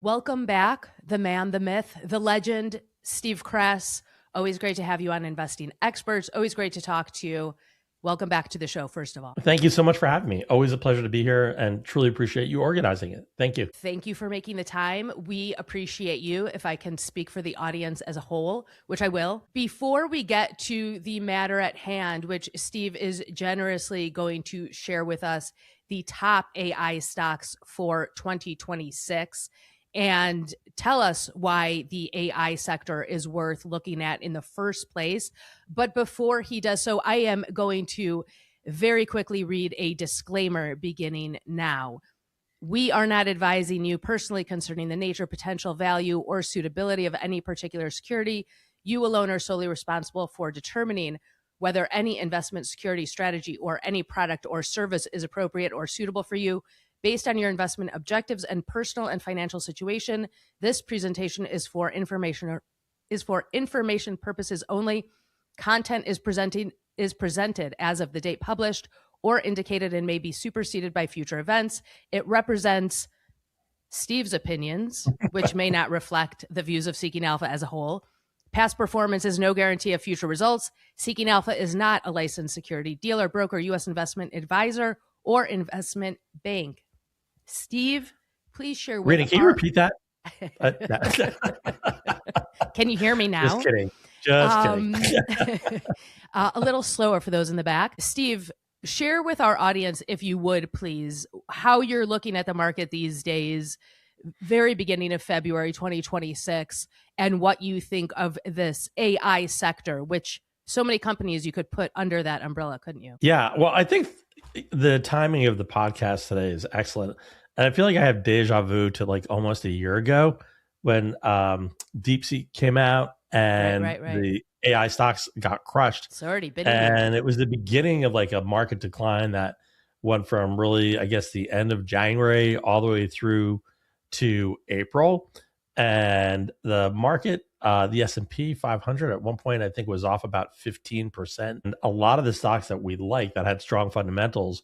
Welcome back, the man, the myth, the legend, Steve Kress. Always great to have you on Investing Experts. Always great to talk to you. Welcome back to the show, first of all. Thank you so much for having me. Always a pleasure to be here and truly appreciate you organizing it. Thank you. Thank you for making the time. We appreciate you. If I can speak for the audience as a whole, which I will. Before we get to the matter at hand, which Steve is generously going to share with us the top AI stocks for 2026, and tell us why the AI sector is worth looking at in the first place. But before he does so, I am going to very quickly read a disclaimer beginning now. We are not advising you personally concerning the nature, potential value, or suitability of any particular security. You alone are solely responsible for determining whether any investment security strategy or any product or service is appropriate or suitable for you. Based on your investment objectives and personal and financial situation, this presentation is for information purposes only. Content is presented as of the date published or indicated and may be superseded by future events. It represents Steve's opinions, which may not reflect the views of Seeking Alpha as a whole. Past performance is no guarantee of future results. Seeking Alpha is not a licensed security dealer, broker, U.S. investment advisor, or investment bank. Steve, please share with Rita, can you repeat that? Can you hear me now? Just kidding. Just kidding. A little slower for those in the back. Steve, share with our audience, if you would, please, how you're looking at the market these days, very beginning of February 2026, and what you think of this AI sector, which so many companies you could put under that umbrella, couldn't you? Yeah. Well, I think the timing of the podcast today is excellent. And I feel like I have deja vu to like almost a year ago when DeepSeek came out and the AI stocks got crushed. It's already been and it was the beginning of like a market decline that went from really, I guess, the end of January all the way through to April. And the market, the S&P 500 at one point, I think was off about 15%. And a lot of the stocks that we like that had strong fundamentals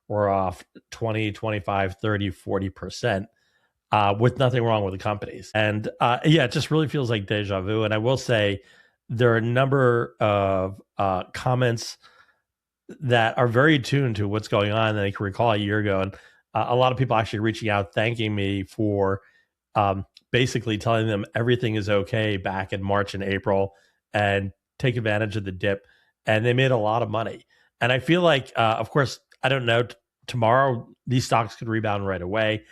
were off 20, 25, 30, 40%. With nothing wrong with the companies. And yeah, it just really feels like deja vu. And I will say there are a number of comments that are very tuned to what's going on that I can recall a year ago. And a lot of people actually reaching out, thanking me for basically telling them everything is okay back in March and April and take advantage of the dip. And they made a lot of money. And I feel like, of course, I don't know, tomorrow these stocks could rebound right away.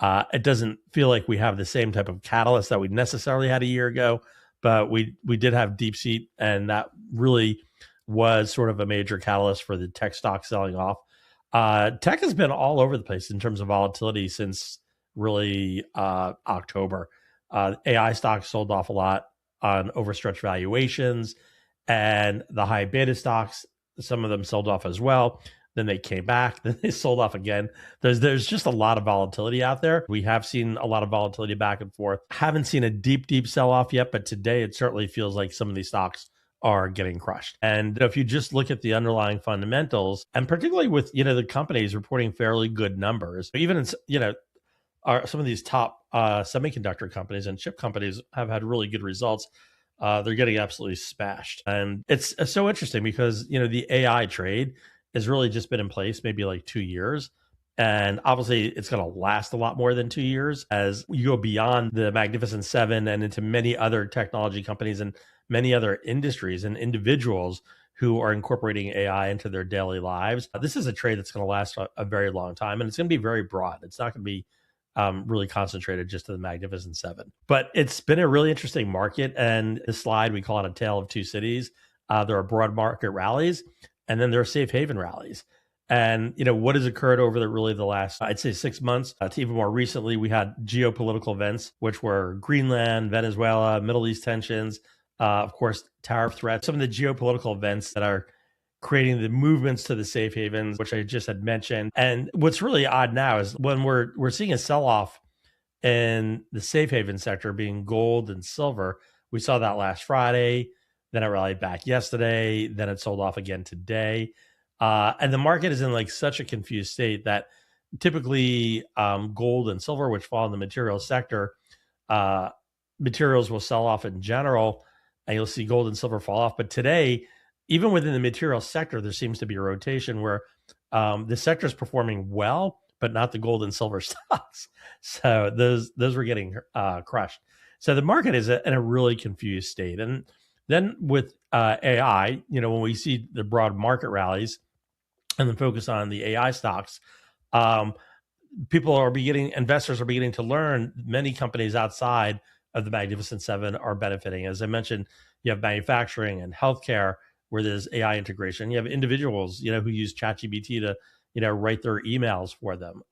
It doesn't feel like we have the same type of catalyst that we necessarily had a year ago, but we did have DeepSeek, and that really was sort of a major catalyst for the tech stock selling off. Tech has been all over the place in terms of volatility since really October. AI stocks sold off a lot on overstretched valuations, and the high beta stocks, some of them sold off as well. Then they came back, then they sold off again. There's just a lot of volatility out there. We have seen a lot of volatility back and forth. Haven't seen a deep sell-off yet, but today it certainly feels like some of these stocks are getting crushed. And if you just look at the underlying fundamentals, and particularly with, the companies reporting fairly good numbers, even in, some of these top semiconductor companies and chip companies have had really good results. They're getting absolutely smashed. And it's so interesting because, the AI trade has really just been in place maybe like 2 years. And obviously it's going to last a lot more than 2 years as you go beyond the Magnificent Seven and into many other technology companies and many other industries and individuals who are incorporating AI into their daily lives. This is a trade that's going to last a very long time, and it's going to be very broad. It's not going to be really concentrated just to the Magnificent Seven. But it's been a really interesting market. And this slide, we call it a tale of two cities. There are broad market rallies, and then there are safe haven rallies. And, what has occurred over the last, I'd say 6 months to even more recently, we had geopolitical events, which were Greenland, Venezuela, Middle East tensions, of course, tariff threats, some of the geopolitical events that are creating the movements to the safe havens, which I just had mentioned. And what's really odd now is when we're seeing a sell-off in the safe haven sector being gold and silver. We saw that last Friday. Then it rallied back yesterday. Then it sold off again today. And the market is in like such a confused state that typically gold and silver, which fall in the materials sector, materials will sell off in general, and you'll see gold and silver fall off. But today, even within the material sector, there seems to be a rotation where the sector is performing well, but not the gold and silver stocks. So those were getting crushed. So the market is in a really confused state. And then with AI, when we see the broad market rallies and the focus on the AI stocks, investors are beginning to learn many companies outside of the Magnificent Seven are benefiting. As I mentioned, you have manufacturing and healthcare where there's AI integration. You have individuals, who use ChatGPT to, write their emails for them.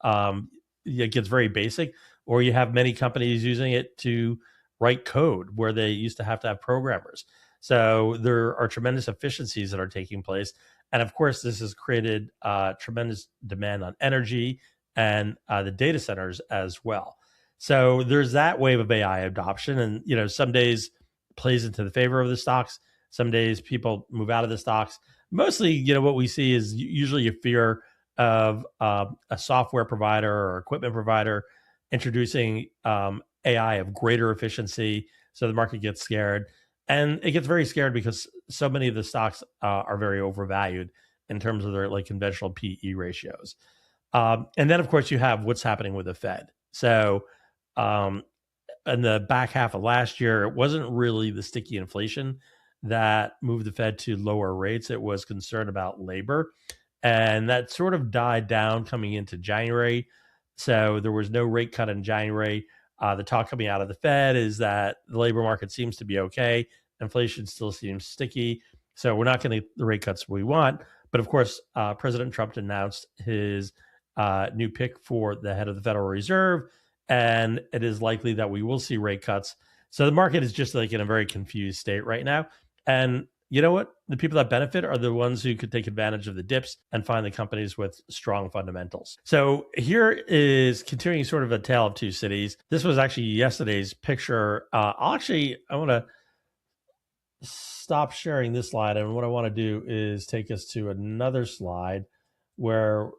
It gets very basic, or you have many companies using it to write code where they used to have programmers. So there are tremendous efficiencies that are taking place. And of course, this has created tremendous demand on energy and the data centers as well. So there's that wave of AI adoption. And, some days plays into the favor of the stocks. Some days people move out of the stocks. Mostly, what we see is usually a fear of a software provider or equipment provider introducing AI of greater efficiency. So the market gets scared. And it gets very scared because so many of the stocks are very overvalued in terms of their conventional PE ratios. And then, of course, you have what's happening with the Fed. So in the back half of last year, it wasn't really the sticky inflation that moved the Fed to lower rates. It was concern about labor. And that sort of died down coming into January. So there was no rate cut in January. The talk coming out of the Fed is that the labor market seems to be okay. Inflation still seems sticky. So we're not getting the rate cuts we want. But of course, President Trump announced his new pick for the head of the Federal Reserve, and it is likely that we will see rate cuts. So the market is just in a very confused state right now. And you know what? The people that benefit are the ones who could take advantage of the dips and find the companies with strong fundamentals. So here is continuing sort of a tale of two cities. This was actually yesterday's picture. I want to stop sharing this slide. And what I want to do is take us to another slide where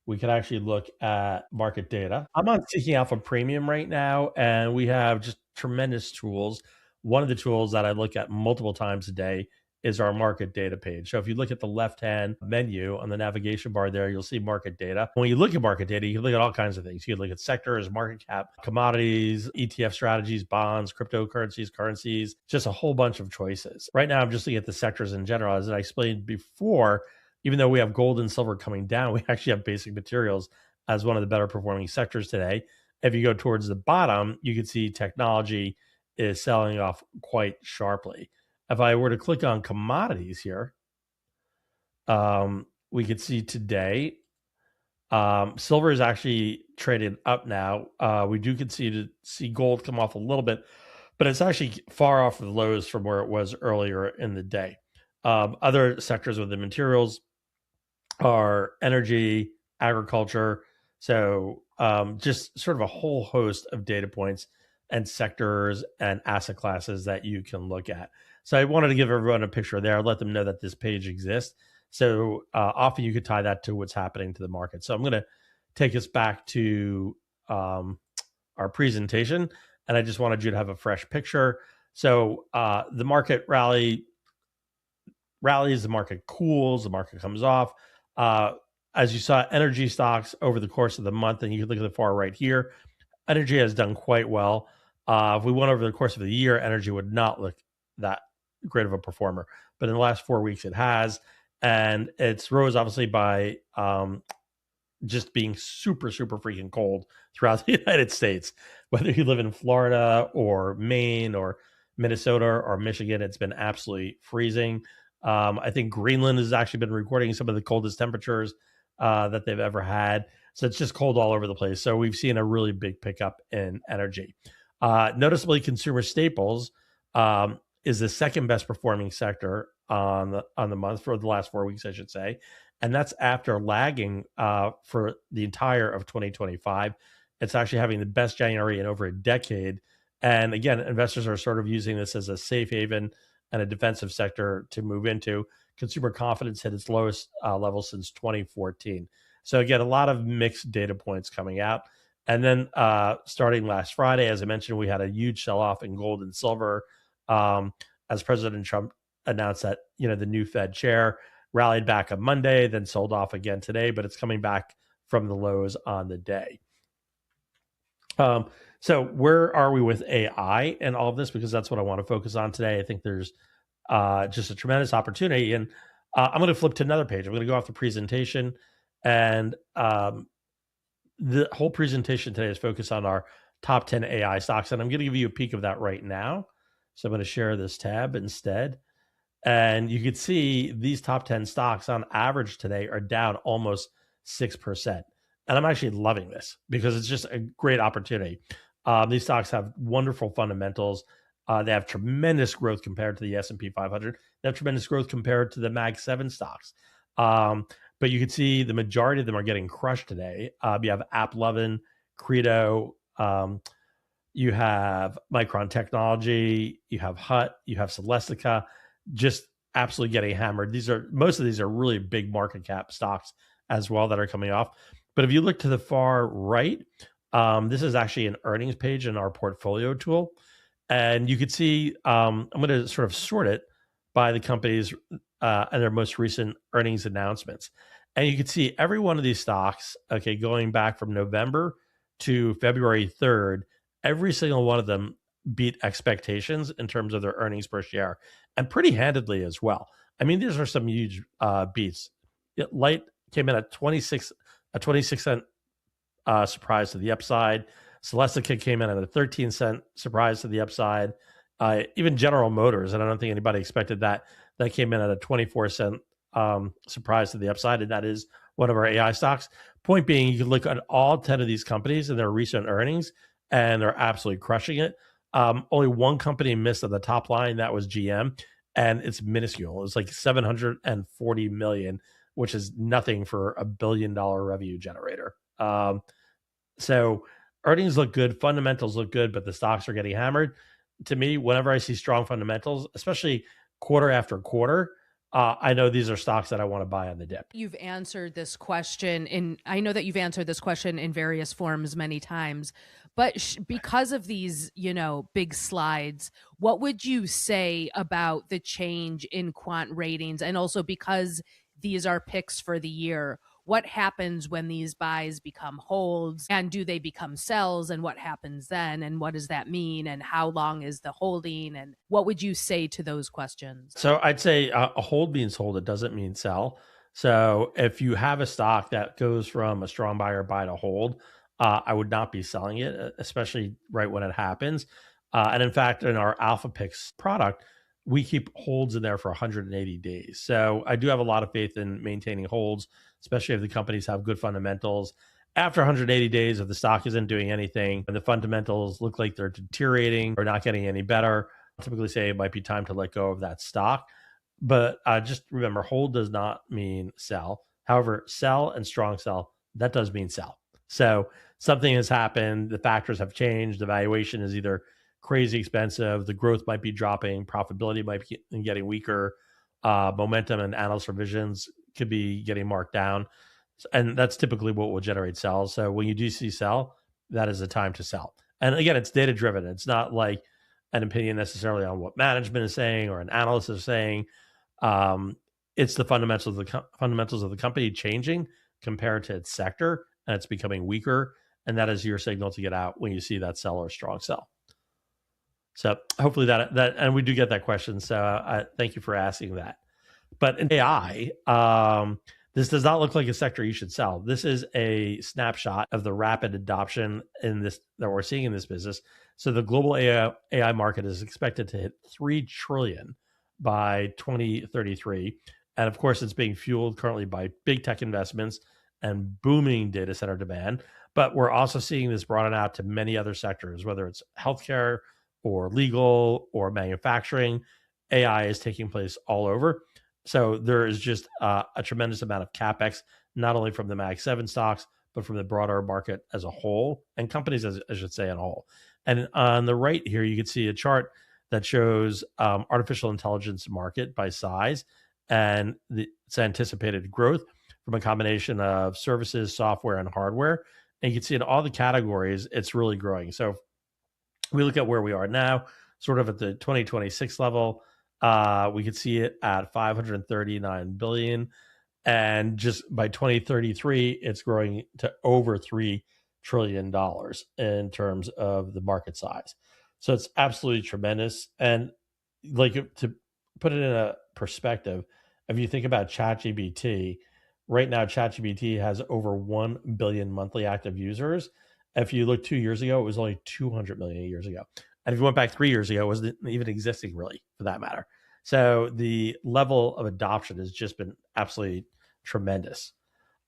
we can actually look at market data. I'm on Seeking Alpha Premium right now, and we have just tremendous tools. One of the tools that I look at multiple times a day is our market data page. So if you look at the left-hand menu on the navigation bar there, you'll see market data. When you look at market data, you can look at all kinds of things. You can look at sectors, market cap, commodities, ETF strategies, bonds, cryptocurrencies, currencies, just a whole bunch of choices. Right now, I'm just looking at the sectors in general. As I explained before, even though we have gold and silver coming down, we actually have basic materials as one of the better performing sectors today. If you go towards the bottom, you can see technology is selling off quite sharply. If I were to click on commodities here, we could see today silver is actually traded up now. We do continue to see gold come off a little bit, but it's actually far off the lows from where it was earlier in the day. Other sectors within materials are energy, agriculture. So just sort of a whole host of data points and sectors and asset classes that you can look at. So I wanted to give everyone a picture there, let them know that this page exists. So often you could tie that to what's happening to the market. So I'm going to take us back to our presentation, and I just wanted you to have a fresh picture. So the market rallies, the market cools, the market comes off. As you saw, energy stocks over the course of the month, and you can look at the far right here, energy has done quite well. If we went over the course of the year, energy would not look that great of a performer. But in the last 4 weeks, it has. And it's rose obviously by just being super, super freaking cold throughout the United States. Whether you live in Florida or Maine or Minnesota or Michigan, it's been absolutely freezing. I think Greenland has actually been recording some of the coldest temperatures that they've ever had. So it's just cold all over the place. So we've seen a really big pickup in energy. Noticeably, consumer staples is the second best performing sector on the month for the last 4 weeks, I should say. And that's after lagging for the entire of 2025. It's actually having the best January in over a decade. And again, investors are sort of using this as a safe haven and a defensive sector to move into. Consumer confidence hit its lowest level since 2014. So again, a lot of mixed data points coming out. And then starting last Friday, as I mentioned, we had a huge sell-off in gold and silver as President Trump announced that, the new Fed chair rallied back on Monday, then sold off again today, but it's coming back from the lows on the day. So where are we with AI and all of this? Because that's what I want to focus on today. I think there's just a tremendous opportunity. And I'm going to flip to another page. I'm going to go off the presentation. And the whole presentation today is focused on our top 10 AI stocks. And I'm going to give you a peek of that right now. So I'm going to share this tab instead. And you can see these top 10 stocks on average today are down almost 6%. And I'm actually loving this because it's just a great opportunity. These stocks have wonderful fundamentals. They have tremendous growth compared to the S&P 500. They have tremendous growth compared to the Mag 7 stocks. But you can see the majority of them are getting crushed today. You have AppLovin, Credo, you have Micron Technology, you have Hut, you have Celestica, just absolutely getting hammered. Most of these are really big market cap stocks as well that are coming off. But if you look to the far right, this is actually an earnings page in our portfolio tool. And you could see, I'm going to sort of sort it by the companies and their most recent earnings announcements. And you can see every one of these stocks, okay, going back from November to February 3rd, every single one of them beat expectations in terms of their earnings per share, and pretty handedly as well. I mean, these are some huge beats. Light came in at 26 cent surprise to the upside. Celestica came in at a 13-cent surprise to the upside. Even General Motors, and I don't think anybody expected that came in at a 24-cent surprise to the upside, and that is one of our AI stocks. Point being, you can look at all 10 of these companies and their recent earnings, and they're absolutely crushing it. Only one company missed at the top line, that was GM, and it's minuscule. It's like $740 million, which is nothing for $1 billion revenue generator. So earnings look good, fundamentals look good, but the stocks are getting hammered. To me, whenever I see strong fundamentals, especially quarter after quarter, I know these are stocks that I want to buy on the dip. You've answered this question I know that you've answered this question in various forms many times, but because of these, big slides, what would you say about the change in quant ratings? And also because these are picks for the year, what happens when these buys become holds, and do they become sells, and what happens then, and what does that mean, and how long is the holding, and what would you say to those questions? So I'd say a hold means hold. It doesn't mean sell. So if you have a stock that goes from a strong buyer buy to hold, I would not be selling it, especially right when it happens. And in fact, in our Alpha Picks product, we keep holds in there for 180 days. So I do have a lot of faith in maintaining holds, especially if the companies have good fundamentals. After 180 days, if the stock isn't doing anything and the fundamentals look like they're deteriorating or not getting any better, I'll typically say it might be time to let go of that stock. But just remember, hold does not mean sell. However, sell and strong sell, that does mean sell. So something has happened, the factors have changed, the valuation is either crazy expensive, the growth might be dropping, profitability might be getting weaker, momentum and analyst revisions could be getting marked down. And that's typically what will generate sells. So when you do see sell, that is the time to sell. And again, it's data driven. It's not like an opinion necessarily on what management is saying or an analyst is saying. It's the fundamentals of the company changing compared to its sector, and it's becoming weaker. And that is your signal to get out when you see that sell or strong sell. So hopefully that and we do get that question. So I thank you for asking that. But in AI, this does not look like a sector you should sell. This is a snapshot of the rapid adoption in this that we're seeing in this business. So the global AI market is expected to hit $3 trillion by 2033. And of course, it's being fueled currently by big tech investments and booming data center demand. But we're also seeing this broaden out to many other sectors, whether it's healthcare or legal or manufacturing. AI is taking place all over. So there is just a tremendous amount of CapEx, not only from the Mag 7 stocks, but from the broader market as a whole, and companies, as I should say, as a whole. And on the right here, you can see a chart that shows artificial intelligence market by size and its anticipated growth from a combination of services, software, and hardware. And you can see in all the categories, it's really growing. So we look at where we are now, sort of at the 2026 level. We could see it at 539 billion, and just by 2033, it's growing to over $3 trillion in terms of the market size. So it's absolutely tremendous. And like, to put it in a perspective, if you think about ChatGPT, right now ChatGPT has over 1 billion monthly active users. If you look 2 years ago, it was only 200 million years ago. And if you went back 3 years ago, it wasn't even existing, really, for that matter. So the level of adoption has just been absolutely tremendous.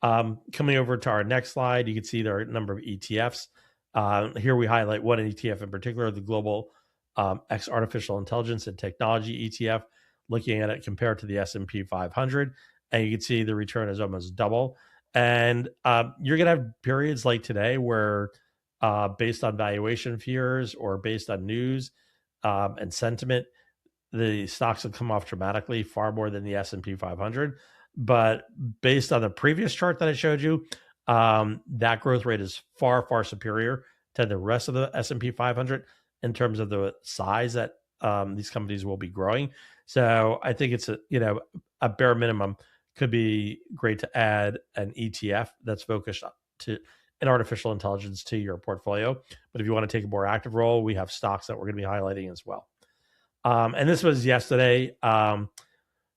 Coming over to our next slide, you can see there are a number of ETFs. Here we highlight one ETF in particular, the Global X Artificial Intelligence and Technology ETF, looking at it compared to the S&P 500. And you can see the return is almost double. And you're going to have periods like today where, based on valuation fears or based on news and sentiment, the stocks have come off dramatically, far more than the S&P 500. But based on the previous chart that I showed you, that growth rate is far, far superior to the rest of the S&P 500 in terms of the size that these companies will be growing. So I think it's a bare minimum could be great to add an ETF that's focused in artificial intelligence to your portfolio. But if you want to take a more active role, we have stocks that we're going to be highlighting as well. And this was yesterday.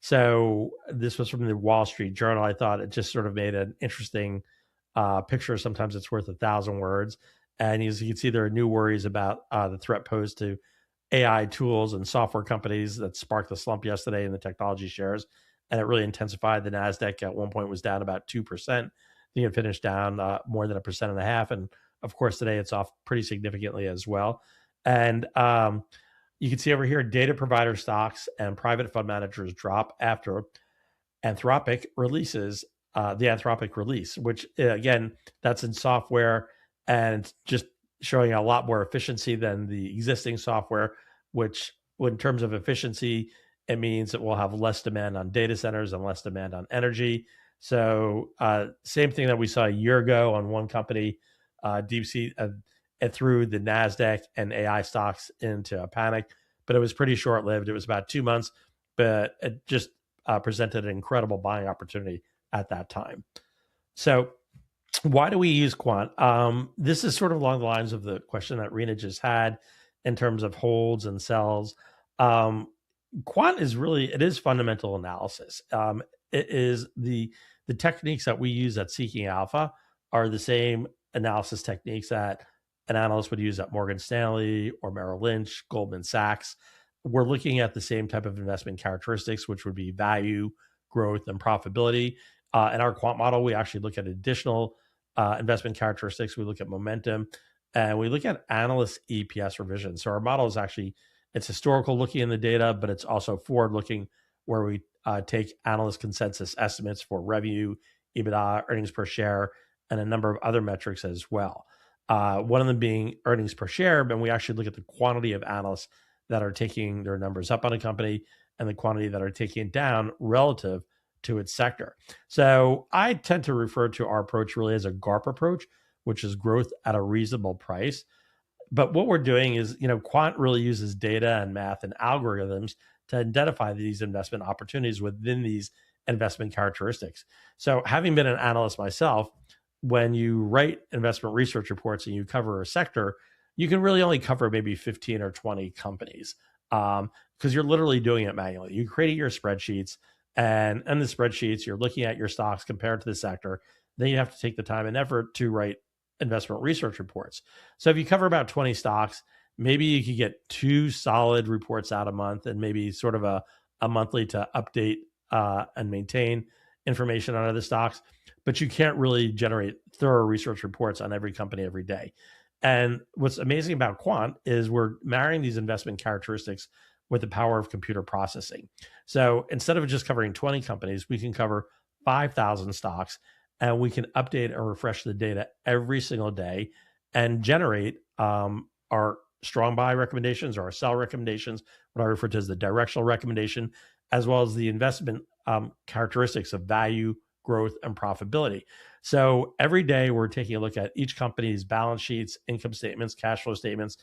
So this was from the Wall Street Journal. I thought it just sort of made an interesting picture. Sometimes it's worth 1,000 words. And as you can see, there are new worries about the threat posed to AI tools and software companies that sparked the slump yesterday in the technology shares. And it really intensified. The NASDAQ at one point was down about 2%. I think it finished down more than 1.5%. And of course, today it's off pretty significantly as well. And you can see over here, data provider stocks and private fund managers drop after Anthropic releases the Anthropic release, which again, that's in software and just showing a lot more efficiency than the existing software, which in terms of efficiency, it means that we'll have less demand on data centers and less demand on energy. So same thing that we saw a year ago on one company, DeepSeek, it threw the NASDAQ and AI stocks into a panic, but it was pretty short-lived. It was about 2 months, but it just presented an incredible buying opportunity at that time. So why do we use quant? This is sort of along the lines of the question that Rena just had in terms of holds and sells. Quant is it is fundamental analysis. It is the techniques that we use at Seeking Alpha are the same analysis techniques that an analyst would use at Morgan Stanley or Merrill Lynch, Goldman Sachs. We're looking at the same type of investment characteristics, which would be value, growth, and profitability. In our quant model, we actually look at additional investment characteristics. We look at momentum, and we look at analyst EPS revision. So our model is actually, it's historical looking in the data, but it's also forward looking, where we take analyst consensus estimates for revenue, EBITDA, earnings per share, and a number of other metrics as well. One of them being earnings per share, but we actually look at the quantity of analysts that are taking their numbers up on a company and the quantity that are taking it down relative to its sector. So I tend to refer to our approach really as a GARP approach, which is growth at a reasonable price. But what we're doing is, quant really uses data and math and algorithms to identify these investment opportunities within these investment characteristics. So having been an analyst myself, when you write investment research reports and you cover a sector, you can really only cover maybe 15 or 20 companies because you're literally doing it manually. You create your spreadsheets, and in the spreadsheets, you're looking at your stocks compared to the sector. Then you have to take the time and effort to write investment research reports. So if you cover about 20 stocks, maybe you could get 2 solid reports out a month and maybe sort of a monthly to update and maintain information on other stocks. But you can't really generate thorough research reports on every company every day. And what's amazing about quant is we're marrying these investment characteristics with the power of computer processing. So instead of just covering 20 companies, we can cover 5,000 stocks, and we can update and refresh the data every single day and generate our strong buy recommendations or our sell recommendations, what I refer to as the directional recommendation, as well as the investment characteristics of value, growth, and profitability. So every day we're taking a look at each company's balance sheets, income statements, cash flow statements,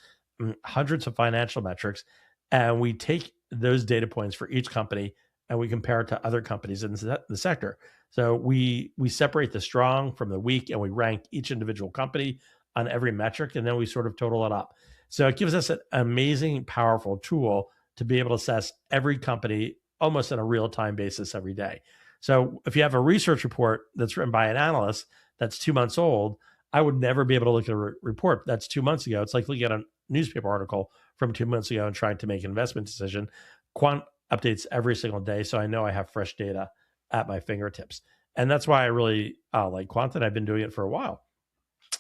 hundreds of financial metrics, and we take those data points for each company and we compare it to other companies in the sector. So we separate the strong from the weak, and we rank each individual company on every metric, and then we sort of total it up. So it gives us an amazing, powerful tool to be able to assess every company almost on a real-time basis every day. So if you have a research report that's written by an analyst that's 2 months old, I would never be able to look at a report that's 2 months ago. It's like looking at a newspaper article from 2 months ago and trying to make an investment decision. Quant updates every single day, so I know I have fresh data at my fingertips. And that's why I really like Quant, and I've been doing it for a while.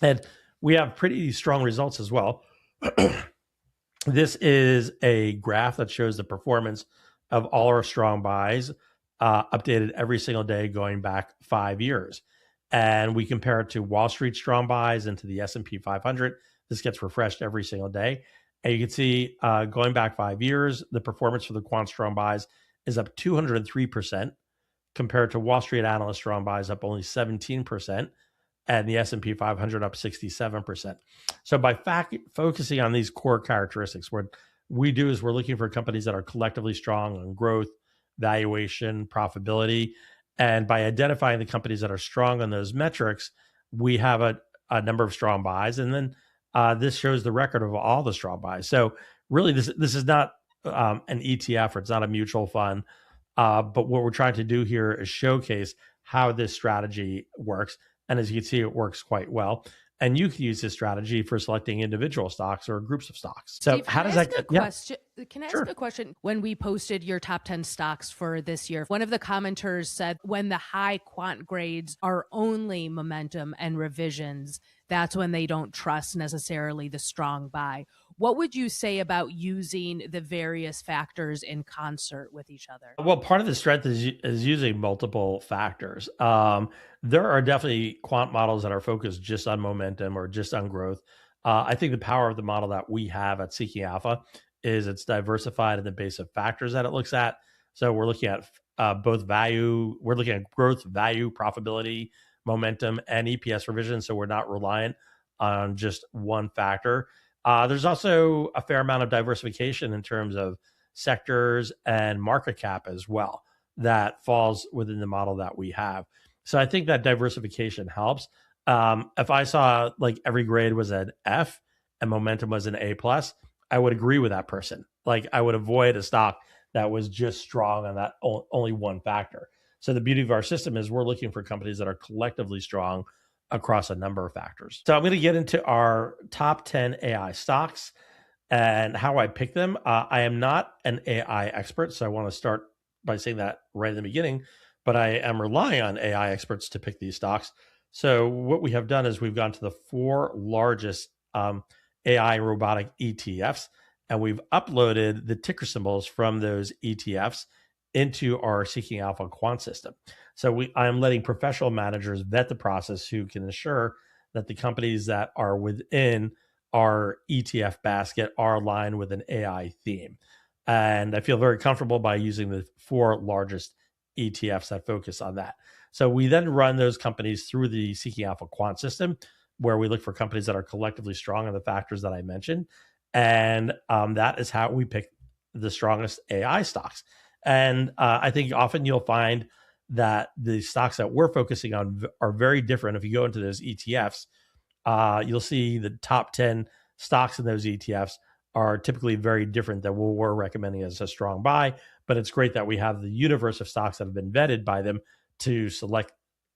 And we have pretty strong results as well. This is a graph that shows the performance of all our strong buys, updated every single day going back 5 years. And we compare it to Wall Street strong buys and to the S&P 500. This gets refreshed every single day. And you can see going back 5 years, the performance for the quant strong buys is up 203% compared to Wall Street analyst strong buys up only 17%. And the S&P 500 up 67%. So by focusing on these core characteristics, what we do is we're looking for companies that are collectively strong on growth, valuation, profitability. And by identifying the companies that are strong on those metrics, we have a number of strong buys. And then this shows the record of all the strong buys. So really, this is not an ETF, or it's not a mutual fund. But what we're trying to do here is showcase how this strategy works. And as you can see, it works quite well. And you can use this strategy for selecting individual stocks or groups of stocks. So Steve, how does that get? Can I ask a question? When we posted your top 10 stocks for this year, one of the commenters said when the high quant grades are only momentum and revisions, that's when they don't trust necessarily the strong buy. What would you say about using the various factors in concert with each other? Well, part of the strength is using multiple factors. There are definitely quant models that are focused just on momentum or just on growth. I think the power of the model that we have at Seeking Alpha is it's diversified in the base of factors that it looks at. So we're looking at both value, we're looking at growth, value, profitability, momentum, and EPS revision. So we're not reliant on just one factor. There's also a fair amount of diversification in terms of sectors and market cap as well that falls within the model that we have. So I think that diversification helps. If I saw like every grade was an F and momentum was an A+, I would agree with that person. Like I would avoid a stock that was just strong on that only one factor. So the beauty of our system is we're looking for companies that are collectively strong across a number of factors. So I'm going to get into our top 10 AI stocks and how I pick them. I am not an AI expert, so I want to start by saying that right in the beginning, but I am relying on AI experts to pick these stocks. So what we have done is we've gone to the 4 largest AI robotic ETFs, and we've uploaded the ticker symbols from those ETFs into our Seeking Alpha quant system. So I'm letting professional managers vet the process who can ensure that the companies that are within our ETF basket are aligned with an AI theme. And I feel very comfortable by using the 4 largest ETFs that focus on that. So we then run those companies through the Seeking Alpha quant system, where we look for companies that are collectively strong on the factors that I mentioned. And that is how we pick the strongest AI stocks. And I think often you'll find that the stocks that we're focusing on are very different. If you go into those ETFs, you'll see the top 10 stocks in those ETFs are typically very different than what we're recommending as a strong buy. But it's great that we have the universe of stocks that have been vetted by them to select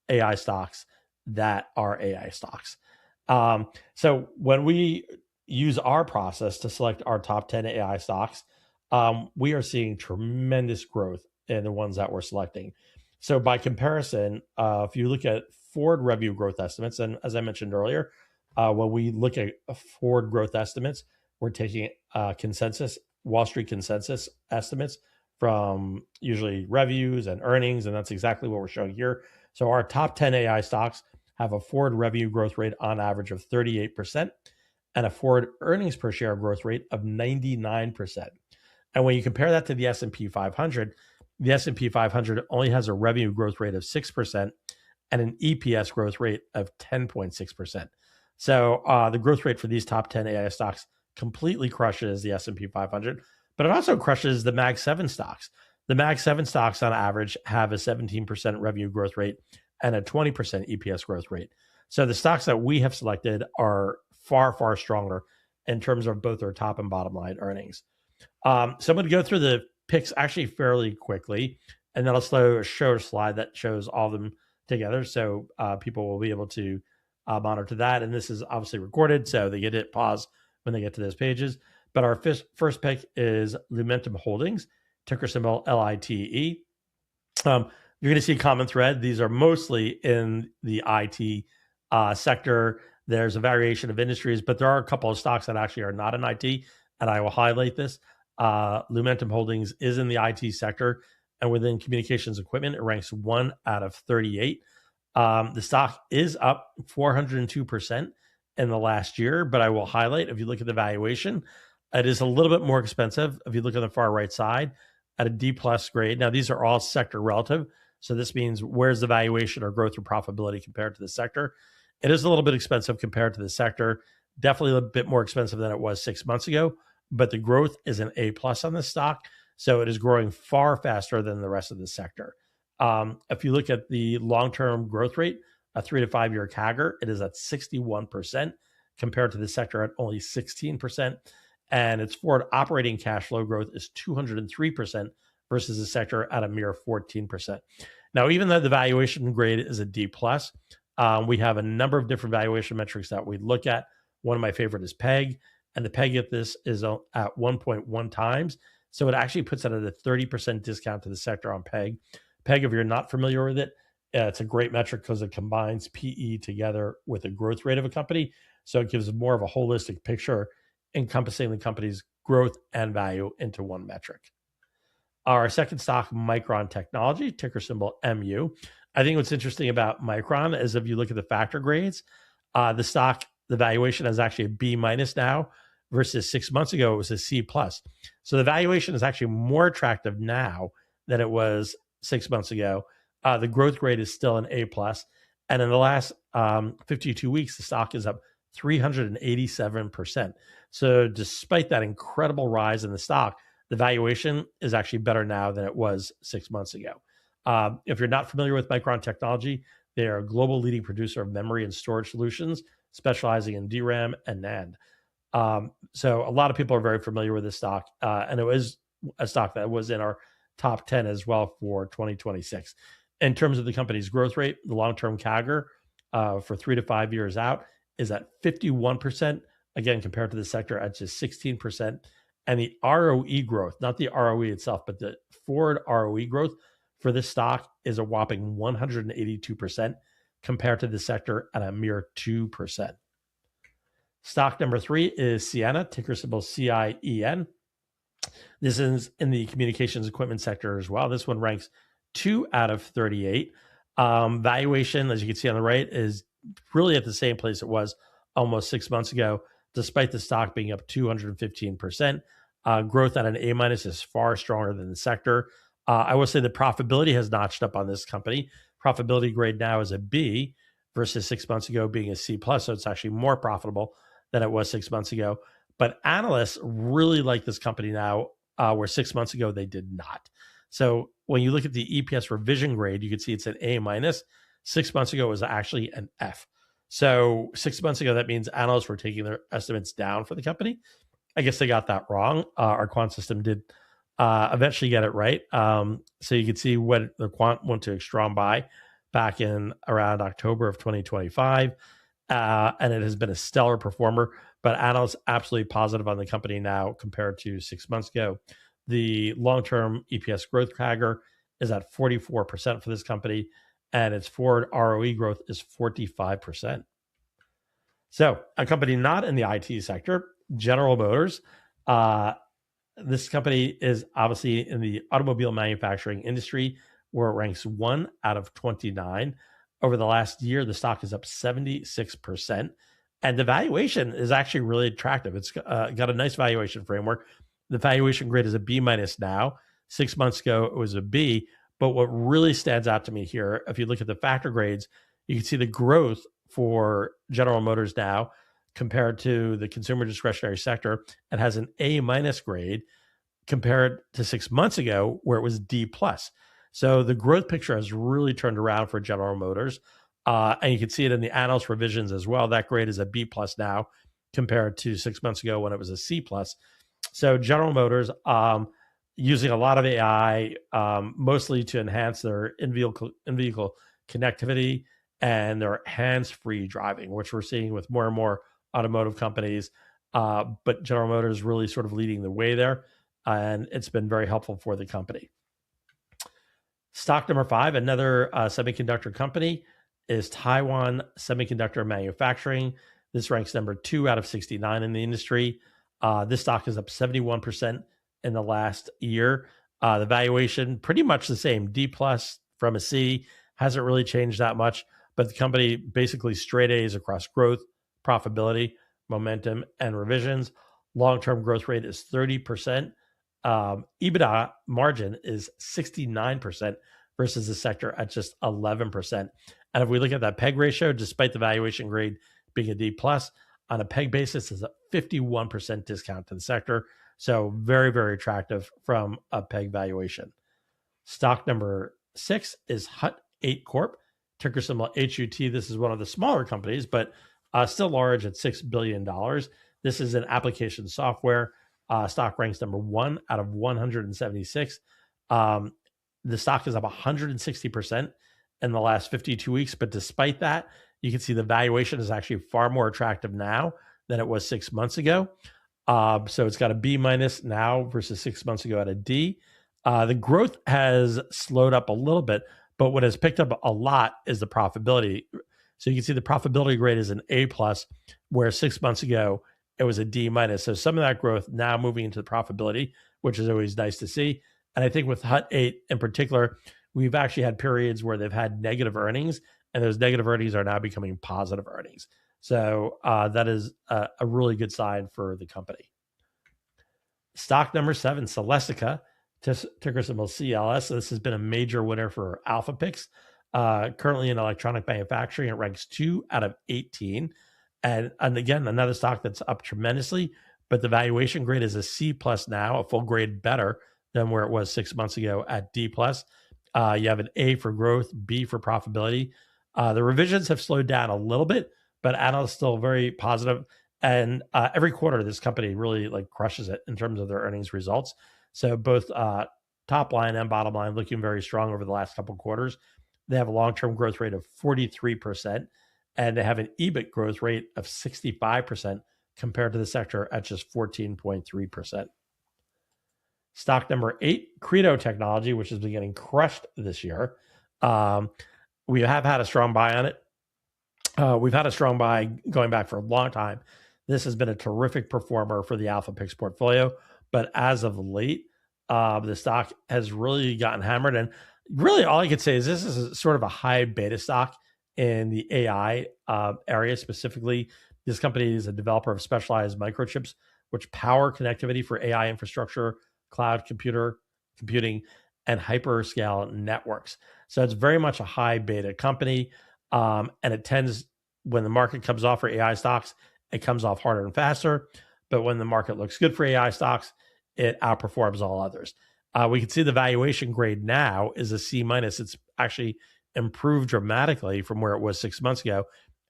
AI stocks that are AI stocks. So when we use our process to select our top 10 AI stocks, we are seeing tremendous growth in the ones that we're selecting. So by comparison, if you look at forward revenue growth estimates, and as I mentioned earlier, when we look at forward growth estimates, we're taking consensus, Wall Street consensus estimates from usually revenues and earnings, and that's exactly what we're showing here. So our top 10 AI stocks have a forward revenue growth rate on average of 38% and a forward earnings per share growth rate of 99%. And when you compare that to the S&P 500, the S&P 500 only has a revenue growth rate of 6% and an EPS growth rate of 10.6%. So the growth rate for these top 10 AI stocks completely crushes the S&P 500, but it also crushes the Mag 7 stocks. The Mag 7 stocks on average have a 17% revenue growth rate and a 20% EPS growth rate. So the stocks that we have selected are far, far stronger in terms of both their top and bottom line earnings. So I'm going to go through the picks actually fairly quickly, and then I'll show a slide that shows all of them together, so people will be able to monitor that. And this is obviously recorded, so they get it pause when they get to those pages. But our first pick is Lumentum Holdings, ticker symbol LITE. You're going to see a common thread. These are mostly in the IT sector. There's a variation of industries, but there are a couple of stocks that actually are not in IT, and I will highlight this. Lumentum Holdings is in the IT sector, and within communications equipment, it ranks 1 out of 38. The stock is up 402% in the last year, but I will highlight, if you look at the valuation, it is a little bit more expensive. If you look on the far right side, at a D plus grade. Now, these are all sector relative. So this means where's the valuation or growth or profitability compared to the sector? It is a little bit expensive compared to the sector, definitely a bit more expensive than it was 6 months ago, but the growth is an A plus on this stock. So it is growing far faster than the rest of the sector. If you look at the long-term growth rate, a 3 to 5 year CAGR, it is at 61% compared to the sector at only 16%. And its forward operating cash flow growth is 203% versus the sector at a mere 14%. Now, even though the valuation grade is a D plus, we have a number of different valuation metrics that we look at. One of my favorite is PEG, and the PEG at this is at 1.1 times. So it actually puts it at a 30% discount to the sector on PEG. PEG, if you're not familiar with it, it's a great metric because it combines PE together with the growth rate of a company. So it gives more of a holistic picture encompassing the company's growth and value into one metric. Our second stock, Micron Technology, ticker symbol MU. I think what's interesting about Micron is if you look at the factor grades, the stock, the valuation is actually a B minus now versus 6 months ago, it was a C plus. So the valuation is actually more attractive now than it was 6 months ago. The growth rate is still an A plus. And in the last 52 weeks, the stock is up 387%. So despite that incredible rise in the stock, the valuation is actually better now than it was 6 months ago. If you're not familiar with Micron Technology, they are a global leading producer of memory and storage solutions, specializing in DRAM and NAND. So a lot of people are very familiar with this stock, and it was a stock that was in our top 10 as well for 2026. In terms of the company's growth rate, the long-term CAGR for 3 to 5 years out is at 51%, again, compared to the sector at just 16%. And the ROE growth, not the ROE itself, but the forward ROE growth for this stock is a whopping 182% compared to the sector at a mere 2%. Stock number 3 is Ciena, ticker symbol CIEN. This is in the communications equipment sector as well. This one ranks 2 out of 38. Valuation, as you can see on the right, is really at the same place it was almost 6 months ago, despite the stock being up 215%. Growth at an A minus is far stronger than the sector. I will say the profitability has notched up on this company. Profitability grade now is a B versus 6 months ago being a C plus, so it's actually more profitable than it was 6 months ago. But analysts really like this company now, where 6 months ago they did not. So when you look at the EPS revision grade, you can see it's an A minus. 6 months ago it was actually an F. So 6 months ago, that means analysts were taking their estimates down for the company. I guess they got that wrong. Our quant system did eventually get it right. So you can see when the quant went to a strong buy back in around October of 2025. And it has been a stellar performer, but analysts absolutely positive on the company now compared to 6 months ago. The long-term EPS growth CAGR is at 44% for this company, and its forward ROE growth is 45%. So a company not in the IT sector, General Motors. This company is obviously in the automobile manufacturing industry, where it ranks 1 out of 29. Over the last year, the stock is up 76%. And the valuation is actually really attractive. It's got a nice valuation framework. The valuation grade is a B minus now. 6 months ago, it was a B, But what really stands out to me here, if you look at the factor grades, you can see the growth for General Motors now compared to the consumer discretionary sector. It has an A minus grade compared to 6 months ago where it was D plus. So the growth picture has really turned around for General Motors. And you can see it in the analyst revisions as well. That grade is a B plus now compared to 6 months ago when it was a C plus. So General Motors, using a lot of AI, mostly to enhance their in-vehicle connectivity and their hands-free driving, which we're seeing with more and more automotive companies. But General Motors really sort of leading the way there, and it's been very helpful for the company. Stock number 5, another semiconductor company, is Taiwan Semiconductor Manufacturing. This ranks number 2 out of 69 in the industry. This stock is up 71% in the last year. The valuation, pretty much the same, D plus from a C, hasn't really changed that much, but the company basically straight A's across growth, profitability, momentum, and revisions. Long-term growth rate is 30%. EBITDA margin is 69% versus the sector at just 11%. And if we look at that PEG ratio, despite the valuation grade being a D plus, on a PEG basis is a 51% discount to the sector. So very, very attractive from a PEG valuation. Stock number 6 is Hut 8 Corp, ticker symbol HUT. This is one of the smaller companies, but still large at $6 billion. This is an application software. Stock ranks number 1 out of 176. The stock is up 160% in the last 52 weeks. But despite that, you can see the valuation is actually far more attractive now than it was 6 months ago. So it's got a B minus now versus 6 months ago at a D. The growth has slowed up a little bit, but what has picked up a lot is the profitability. So you can see the profitability grade is an A plus, where 6 months ago it was a D minus. So some of that growth now moving into the profitability, which is always nice to see. And I think with Hut 8 in particular, we've actually had periods where they've had negative earnings, and those negative earnings are now becoming positive earnings. So that is a really good sign for the company. Stock number 7, Celestica, ticker symbol CLS. So this has been a major winner for Alpha Picks. Currently in electronic manufacturing, it ranks 2 out of 18. And again, another stock that's up tremendously, but the valuation grade is a C plus now, a full grade better than where it was 6 months ago at D plus. You have an A for growth, B for profitability. The revisions have slowed down a little bit, but analysts still very positive. And every quarter, this company really crushes it in terms of their earnings results. So both top line and bottom line looking very strong over the last couple of quarters. They have a long-term growth rate of 43%, and they have an EBIT growth rate of 65% compared to the sector at just 14.3%. Stock number 8, Credo Technology, which has been getting crushed this year. We have had a strong buy on it. We've had a strong buy going back for a long time. This has been a terrific performer for the Alpha Picks portfolio, but as of late, the stock has really gotten hammered. And really all I could say is this is sort of a high beta stock in the AI area specifically. This company is a developer of specialized microchips, which power connectivity for AI infrastructure, cloud computing, and hyperscale networks. So it's very much a high beta company. And it tends, when the market comes off for AI stocks, it comes off harder and faster. But when the market looks good for AI stocks, it outperforms all others. We can see the valuation grade now is a C minus. It's actually improved dramatically from where it was 6 months ago.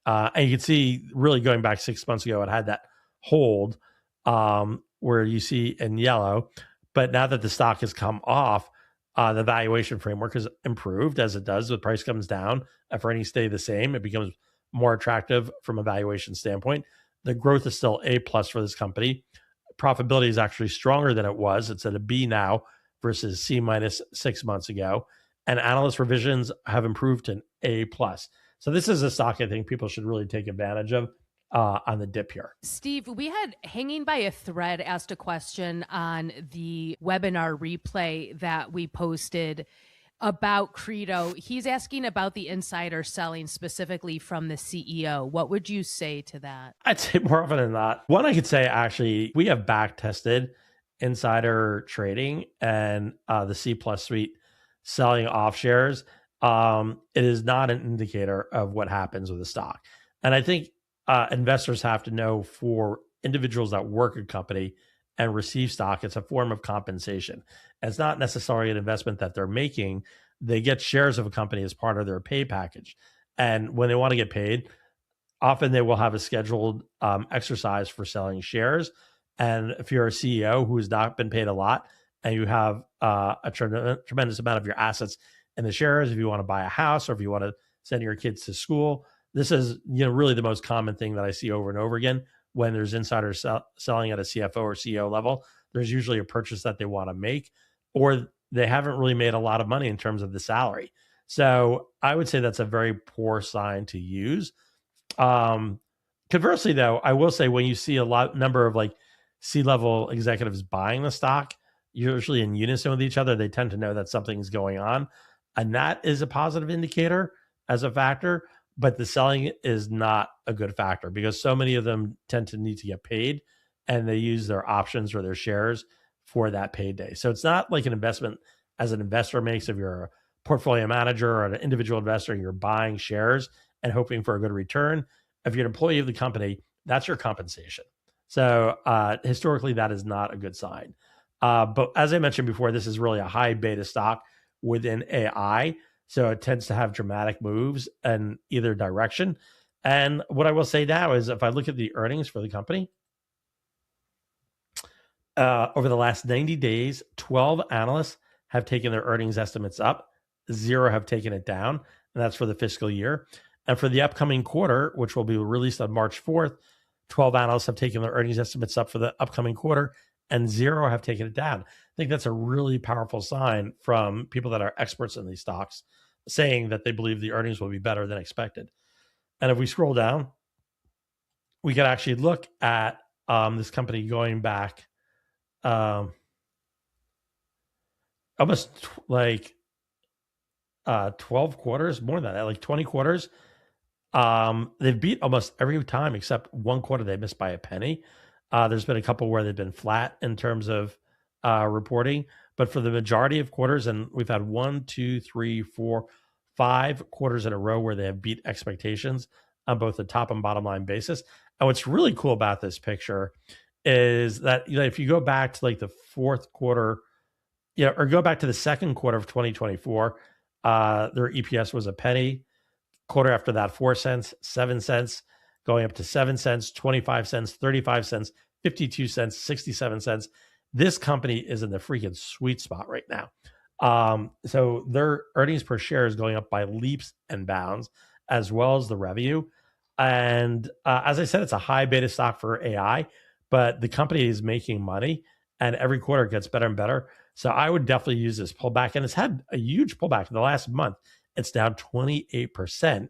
And you can see really going back 6 months ago, it had that hold where you see in yellow. But now that the stock has come off, the valuation framework has improved as it does. The price comes down. If earnings stay the same, it becomes more attractive from a valuation standpoint. The growth is still A plus for this company. Profitability is actually stronger than it was. It's at a B now versus C minus 6 months ago. And analyst revisions have improved to an A plus. So this is a stock I think people should really take advantage of on the dip here. Steve, we had Hanging by a Thread asked a question on the webinar replay that we posted about Credo. He's asking about the insider selling specifically from the CEO. What would you say to that? I'd say more often than not. One I could say, actually, we have back tested insider trading, and the C plus suite selling off shares, it is not an indicator of what happens with the stock. And I think investors have to know, for individuals that work at a company and receive stock, it's a form of compensation. It's not necessarily an investment that they're making. They get shares of a company as part of their pay package. And when they want to get paid, often they will have a scheduled exercise for selling shares. And if you're a CEO who has not been paid a lot and you have a tremendous amount of your assets in the shares, if you want to buy a house or if you want to send your kids to school, this is really the most common thing that I see over and over again. When there's insiders selling at a CFO or CEO level, there's usually a purchase that they want to make, or they haven't really made a lot of money in terms of the salary. So I would say that's a very poor sign to use. Conversely, though, I will say when you see a number of like C-level executives buying the stock, usually in unison with each other, they tend to know that something's going on. And that is a positive indicator as a factor, but the selling is not a good factor because so many of them tend to need to get paid and they use their options or their shares for that payday. So it's not like an investment as an investor makes. If you're a portfolio manager or an individual investor, you're buying shares and hoping for a good return. If you're an employee of the company, that's your compensation. So historically, that is not a good sign. But as I mentioned before, this is really a high beta stock within AI. So it tends to have dramatic moves in either direction. And what I will say now is if I look at the earnings for the company, over the last 90 days, 12 analysts have taken their earnings estimates up, 0 have taken it down, and that's for the fiscal year. And for the upcoming quarter, which will be released on March 4th, 12 analysts have taken their earnings estimates up for the upcoming quarter, and 0 have taken it down. I think that's a really powerful sign from people that are experts in these stocks, saying that they believe the earnings will be better than expected. And if we scroll down, we can actually look at this company going back almost like 12 quarters, more than that, like 20 quarters. They've beat almost every time except one quarter they missed by a penny. There's been a couple where they've been flat in terms of reporting, but for the majority of quarters, and we've had 1, 2, 3, 4, 5 quarters in a row where they have beat expectations on both the top and bottom line basis. And what's really cool about this picture is that if you go back to like the fourth quarter, or go back to the second quarter of 2024, their EPS was a penny. Quarter after that, 4 cents, 7 cents, going up to 7 cents, 25 cents, 35 cents, 52 cents, 67 cents. This company is in the freaking sweet spot right now. So their earnings per share is going up by leaps and bounds, as well as the revenue. And as I said, it's a high beta stock for AI, but the company is making money and every quarter it gets better and better. So I would definitely use this pullback. And it's had a huge pullback in the last month. It's down 28%.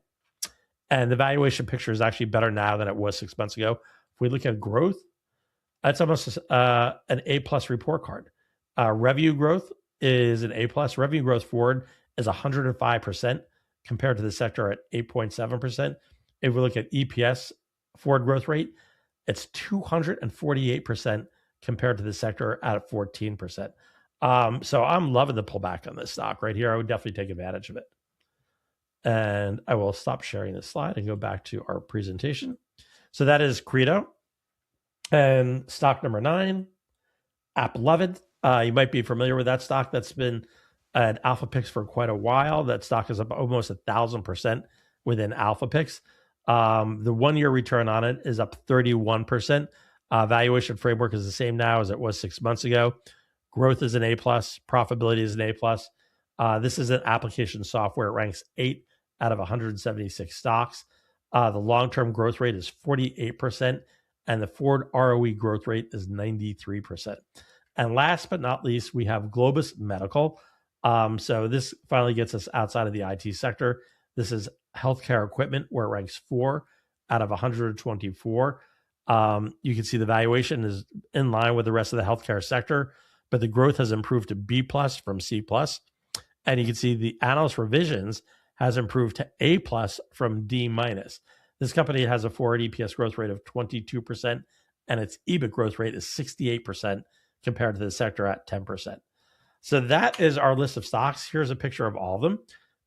And the valuation picture is actually better now than it was 6 months ago. If we look at growth, that's almost an A plus report card. Revenue growth is an A plus. Revenue growth forward is 105% compared to the sector at 8.7%. If we look at EPS forward growth rate, it's 248% compared to the sector at 14%. So I'm loving the pullback on this stock right here. I would definitely take advantage of it. And I will stop sharing this slide and go back to our presentation. So that is Credo. And stock number 9, AppLovin. You might be familiar with that stock. That's been an Alpha Picks for quite a while. That stock is up almost 1,000% within Alpha Picks. The 1-year return on it is up 31%. Valuation framework is the same now as it was 6 months ago. Growth is an A+, profitability is an A+. This is an application software. It ranks 8 out of 176 stocks. The long-term growth rate is 48%, and the forward ROE growth rate is 93%. And last but not least, we have Globus Medical. So this finally gets us outside of the IT sector. This is healthcare equipment, where it ranks 4 out of 124. You can see the valuation is in line with the rest of the healthcare sector, but the growth has improved to B+ from C+. And you can see the analyst revisions has improved to A+ from D-. This company has a forward EPS growth rate of 22%, and its EBIT growth rate is 68% compared to the sector at 10%. So that is our list of stocks. Here's a picture of all of them.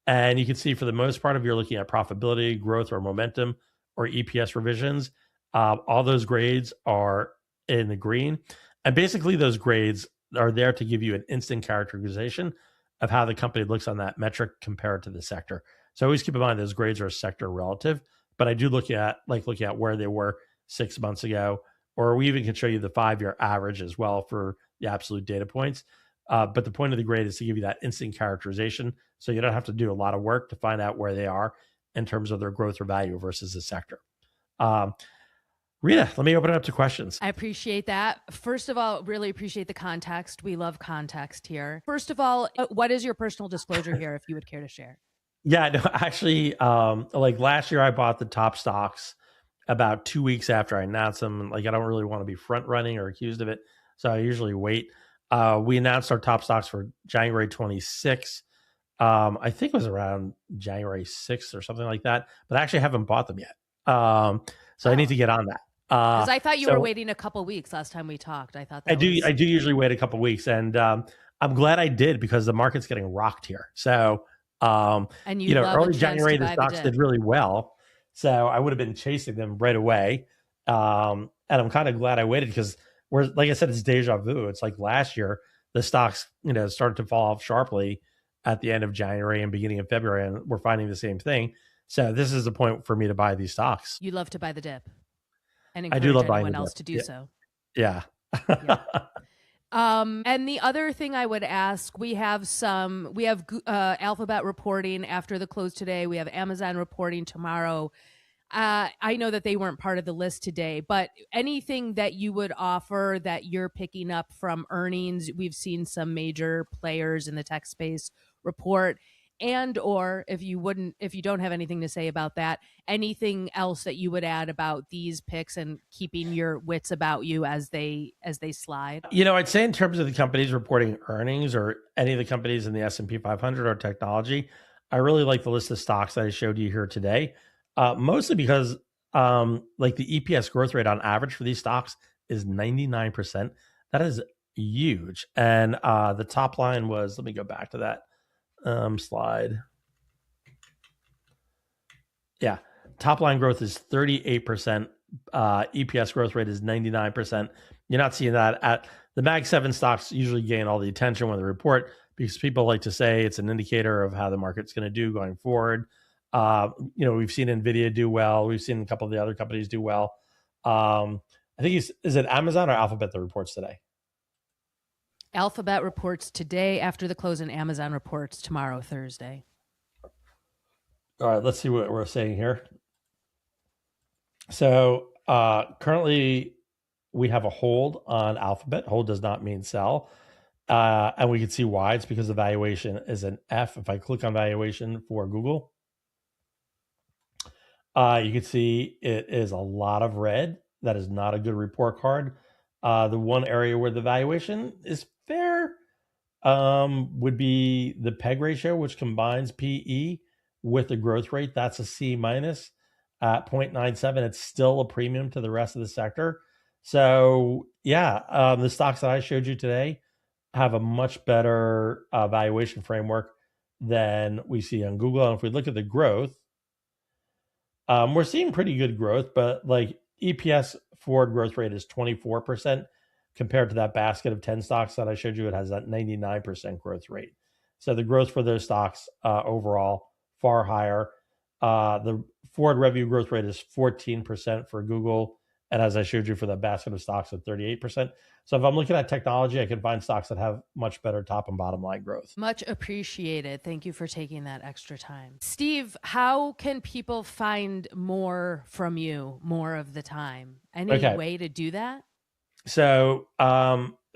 And you can see for the most part, if you're looking at profitability, growth, or momentum, or EPS revisions, all those grades are in the green. And basically those grades are there to give you an instant characterization of how the company looks on that metric compared to the sector. So always keep in mind those grades are sector relative, but I do looking at where they were 6 months ago, or we even can show you the 5-year average as well for the absolute data points. But the point of the grade is to give you that instant characterization, so you don't have to do a lot of work to find out where they are in terms of their growth or value versus the sector. Rita, let me open it up to questions. I appreciate that. First of all, really appreciate the context. We love context here. First of all, what is your personal disclosure here, if you would care to share? Yeah, no, actually, like last year, I bought the top stocks about 2 weeks after I announced them. Like, I don't really want to be front running or accused of it, so I usually wait. We announced our top stocks for January 26th. I think it was around January 6th or something like that, but I actually haven't bought them yet. So I need to get on that. Because I thought you were waiting a couple weeks last time we talked. I thought that I do usually wait a couple weeks, and I'm glad I did because the market's getting rocked here. So and you know, early January the stocks did really well, so I would have been chasing them right away. And I'm kind of glad I waited because like I said, it's deja vu. It's like last year the stocks started to fall off sharply at the end of January and beginning of February, and we're finding the same thing. So this is the point for me to buy these stocks. You love to buy the dip. And I do love anyone else to do so. Yeah. And the other thing I would ask, we have Alphabet reporting after the close today. We have Amazon reporting tomorrow. I know that they weren't part of the list today, but anything that you would offer that you're picking up from earnings? We've seen some major players in the tech space report. And or if you don't have anything to say about that, anything else that you would add about these picks and keeping your wits about you as they slide? I'd say in terms of the companies reporting earnings or any of the companies in the S&P 500 or technology, I really like the list of stocks that I showed you here today, mostly because like the EPS growth rate on average for these stocks is 99%. That is huge. And the top line was, let me go back to that slide. Yeah, top line growth is 38%. EPS growth rate is 99%. You're not seeing that at the Mag 7 stocks. Usually gain all the attention when they report because people like to say it's an indicator of how the market's going to do going forward. We've seen Nvidia do well. We've seen a couple of the other companies do well. I think is it Amazon or Alphabet that reports today? Alphabet reports today after the close, and Amazon reports tomorrow, Thursday. All right, let's see what we're saying here. So currently we have a hold on Alphabet. Hold does not mean sell. And we can see why. It's because the valuation is an F. If I click on valuation for Google, you can see it is a lot of red. That is not a good report card. The one area where the valuation is fair would be the PEG ratio, which combines PE with the growth rate. That's a C minus at 0.97. It's still a premium to the rest of the sector. So yeah, the stocks that I showed you today have a much better valuation framework than we see on Google. And if we look at the growth, we're seeing pretty good growth, but like EPS forward growth rate is 24%. Compared to that basket of 10 stocks that I showed you, it has that 99% growth rate. So the growth for those stocks overall, far higher. The forward revenue growth rate is 14% for Google. And as I showed you for the basket of stocks at 38%. So if I'm looking at technology, I can find stocks that have much better top and bottom line growth. Much appreciated. Thank you for taking that extra time. Steve, how can people find more from you more of the time? Any way to do that? So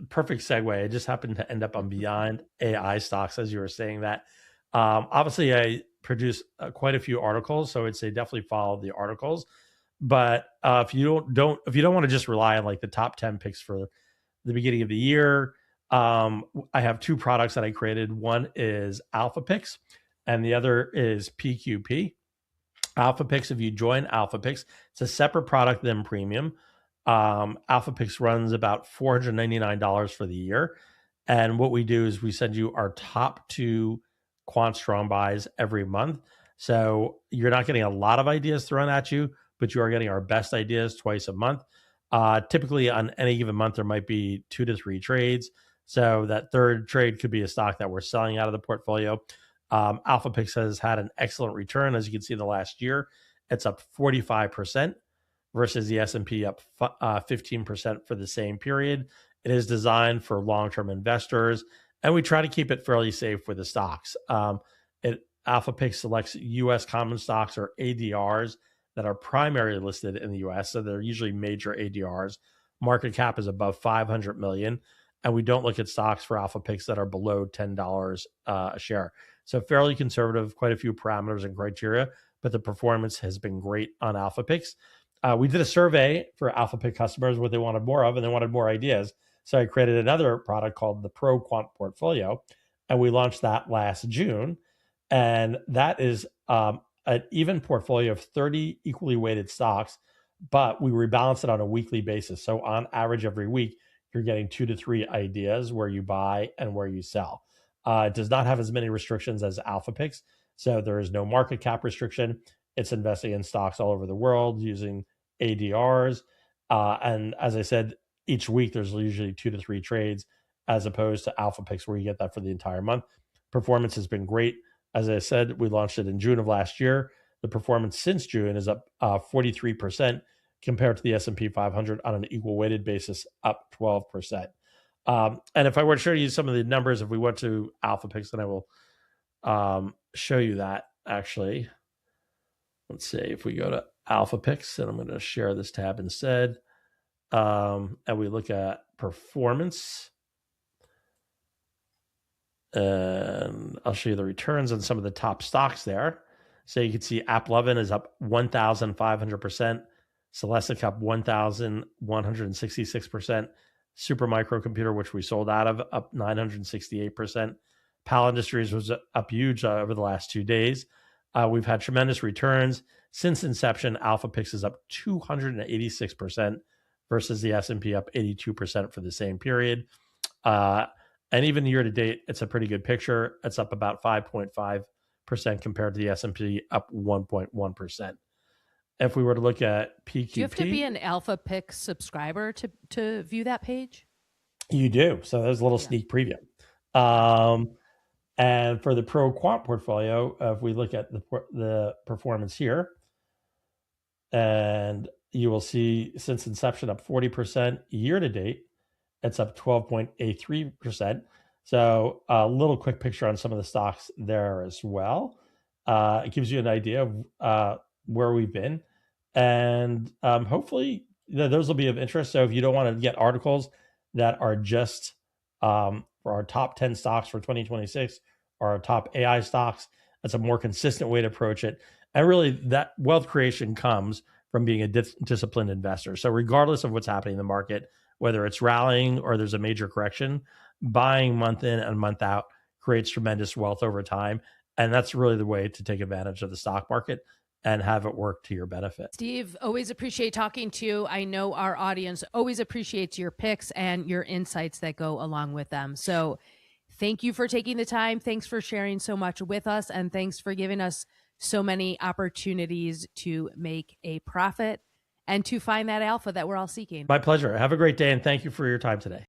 perfect segue. I just happened to end up on Beyond AI stocks as you were saying that. Obviously, I produce quite a few articles, so I'd say definitely follow the articles. But if you don't want to just rely on like the top 10 picks for the beginning of the year, I have two products that I created. One is Alpha Picks, and the other is PQP. Alpha Picks, if you join Alpha Picks, it's a separate product than Premium. Alpha Picks runs about $499 for the year. And what we do is we send you our top 2 quant strong buys every month. So you're not getting a lot of ideas thrown at you, but you are getting our best ideas twice a month. Typically on any given month, there might be 2 to 3 trades. So that third trade could be a stock that we're selling out of the portfolio. AlphaPix has had an excellent return. As you can see in the last year, it's up 45% versus the S&P up 15% for the same period. It is designed for long-term investors, and we try to keep it fairly safe with the stocks. AlphaPix selects U.S. common stocks or ADRs that are primarily listed in the U.S., so they're usually major ADRs. Market cap is above 500 million, and we don't look at stocks for AlphaPix that are below $10 a share. So fairly conservative, quite a few parameters and criteria, but the performance has been great on AlphaPix. We did a survey for AlphaPix customers, what they wanted more of, and they wanted more ideas. So I created another product called the Pro Quant Portfolio, and we launched that last June. And that is an even portfolio of 30 equally weighted stocks, but we rebalance it on a weekly basis. So on average, every week, you're getting 2 to 3 ideas where you buy and where you sell. It does not have as many restrictions as AlphaPix. So there is no market cap restriction. It's investing in stocks all over the world using ADRs. And as I said, each week there's usually 2 to 3 trades as opposed to AlphaPix where you get that for the entire month. Performance has been great. As I said, we launched it in June of last year. The performance since June is up 43% compared to the S&P 500 on an equal weighted basis, up 12%. And if I were to show you some of the numbers, if we went to AlphaPix, then I will show you that actually. Let's see if we go to AlphaPix, and I'm going to share this tab instead. And we look at performance. And I'll show you the returns on some of the top stocks there. So you can see AppLovin is up 1,500%. Celestica up 1,166%. Supermicrocomputer, which we sold out of, up 968%. PAL Industries was up huge over the last 2 days. We've had tremendous returns. Since inception, AlphaPix is up 286% versus the S&P up 82% for the same period. And even year to date, it's a pretty good picture. It's up about 5.5% compared to the S&P, up 1.1%. If we were to look at PQP, do you have to be an AlphaPix subscriber to view that page? You do. So there's a little sneak preview. And for the Pro Quant portfolio, if we look at the performance here, and you will see since inception up 40%, year to date, it's up 12.83%. So a little quick picture on some of the stocks there as well. It gives you an idea of where we've been. And hopefully those will be of interest. So if you don't want to get articles that are just for our top 10 stocks for 2026 or our top AI stocks, that's a more consistent way to approach it. And really that wealth creation comes from being a disciplined investor. So regardless of what's happening in the market, whether it's rallying or there's a major correction, buying month in and month out creates tremendous wealth over time. And that's really the way to take advantage of the stock market and have it work to your benefit. Steve, always appreciate talking to you. I know our audience always appreciates your picks and your insights that go along with them. So thank you for taking the time. Thanks for sharing so much with us. And thanks for giving us so many opportunities to make a profit and to find that alpha that we're all seeking. My pleasure. Have a great day, and thank you for your time today.